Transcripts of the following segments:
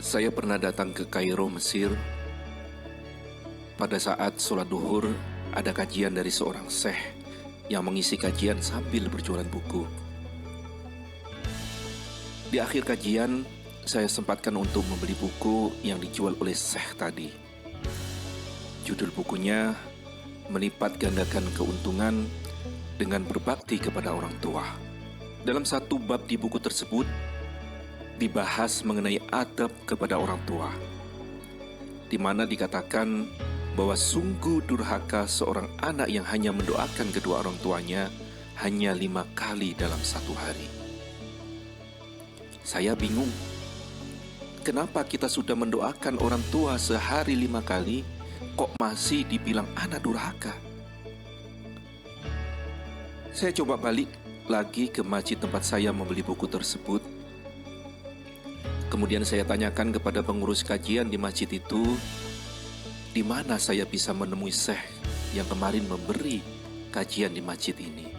Saya pernah datang ke Kairo, Mesir. Pada saat sholat duhur, ada kajian dari seorang syekh yang mengisi kajian sambil berjualan buku. Di akhir kajian, saya sempatkan untuk membeli buku yang dijual oleh syekh tadi. Judul bukunya melipat gandakan keuntungan dengan berbakti kepada orang tua. Dalam satu bab di buku tersebut, dibahas mengenai adab kepada orang tua, di mana dikatakan bahwa sungguh durhaka seorang anak yang hanya mendoakan kedua orang tuanya hanya 5 kali dalam satu hari. Saya bingung, kenapa kita sudah mendoakan orang tua sehari 5 kali, kok masih dibilang anak durhaka? Saya coba balik lagi ke masjid tempat saya membeli buku tersebut. Kemudian saya tanyakan kepada pengurus kajian di masjid itu, di mana saya bisa menemui syekh yang kemarin memberi kajian di masjid ini.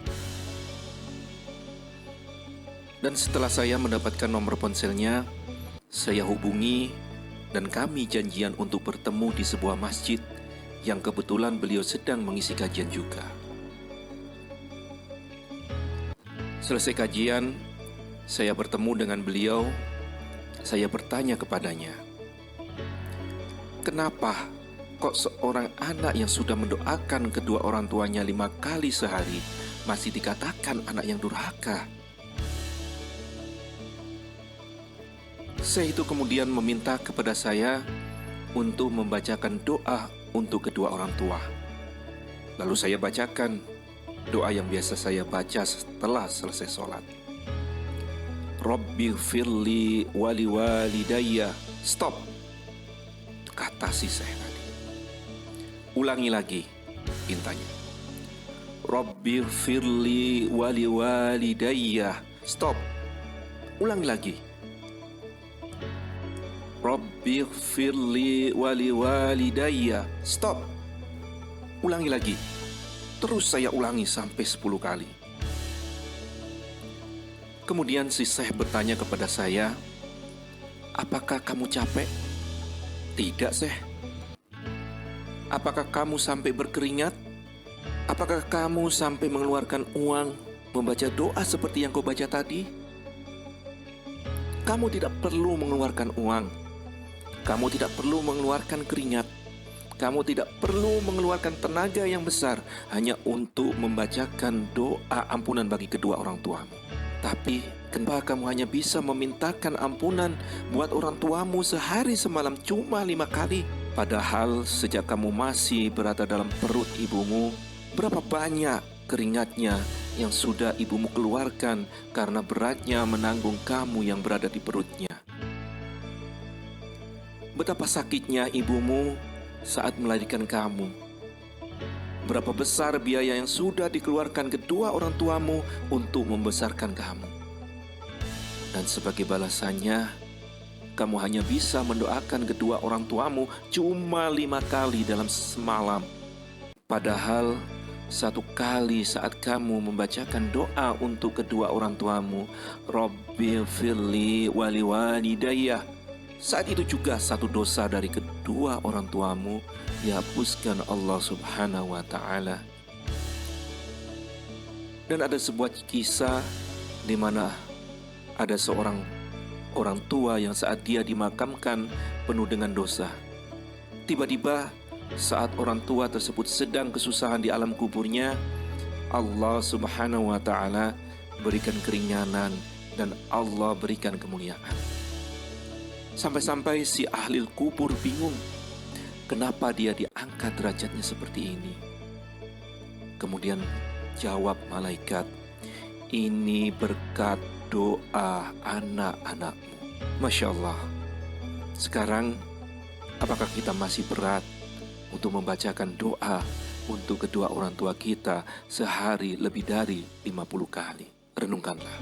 Dan setelah saya mendapatkan nomor ponselnya, saya hubungi dan kami janjian untuk bertemu di sebuah masjid yang kebetulan beliau sedang mengisi kajian juga. Selesai kajian, saya bertemu dengan beliau. Saya bertanya kepadanya, kenapa kok seorang anak yang sudah mendoakan kedua orang tuanya 5 kali sehari masih dikatakan anak yang durhaka? Syekh itu kemudian meminta kepada saya untuk membacakan doa untuk kedua orang tua. Lalu saya bacakan doa yang biasa saya baca setelah selesai sholat. Rabbighfirli wali walidayya. Stop, kata si syekh tadi. Ulangi lagi, pintanya. Rabbighfirli wali walidayya. Stop, ulangi lagi. Rabbighfirli wali walidayya. Stop, ulangi lagi. Terus saya ulangi sampai 10 kali. Kemudian si syekh bertanya kepada saya, apakah kamu capek? Tidak, syekh. Apakah kamu sampai berkeringat? Apakah kamu sampai mengeluarkan uang membaca doa seperti yang kau baca tadi? Kamu tidak perlu mengeluarkan uang. Kamu tidak perlu mengeluarkan keringat. Kamu tidak perlu mengeluarkan tenaga yang besar hanya untuk membacakan doa ampunan bagi kedua orang tuamu. Tapi kenapa kamu hanya bisa memintakan ampunan buat orang tuamu sehari semalam cuma 5 kali? Padahal sejak kamu masih berada dalam perut ibumu, berapa banyak keringatnya yang sudah ibumu keluarkan karena beratnya menanggung kamu yang berada di perutnya. Betapa sakitnya ibumu saat melahirkan kamu. Berapa besar biaya yang sudah dikeluarkan kedua orang tuamu untuk membesarkan kamu. Dan sebagai balasannya, kamu hanya bisa mendoakan kedua orang tuamu cuma 5 kali dalam semalam. Padahal 1 kali saat kamu membacakan doa untuk kedua orang tuamu, Rabbighfirli wali walidayya, saat itu juga 1 dosa dari kedua orang tuamu dihapuskan Allah Subhanahu wa Ta'ala. Dan ada sebuah kisah di mana ada seorang orang tua yang saat dia dimakamkan penuh dengan dosa. Tiba-tiba saat orang tua tersebut sedang kesusahan di alam kuburnya, Allah Subhanahu wa Ta'ala berikan keringanan dan Allah berikan kemuliaan. Sampai-sampai si ahli kubur bingung, kenapa dia diangkat derajatnya seperti ini? Kemudian jawab malaikat, ini berkat doa anak-anakmu. Masya Allah. Sekarang, apakah kita masih berat untuk membacakan doa untuk kedua orang tua kita sehari lebih dari 50 kali? Renungkanlah.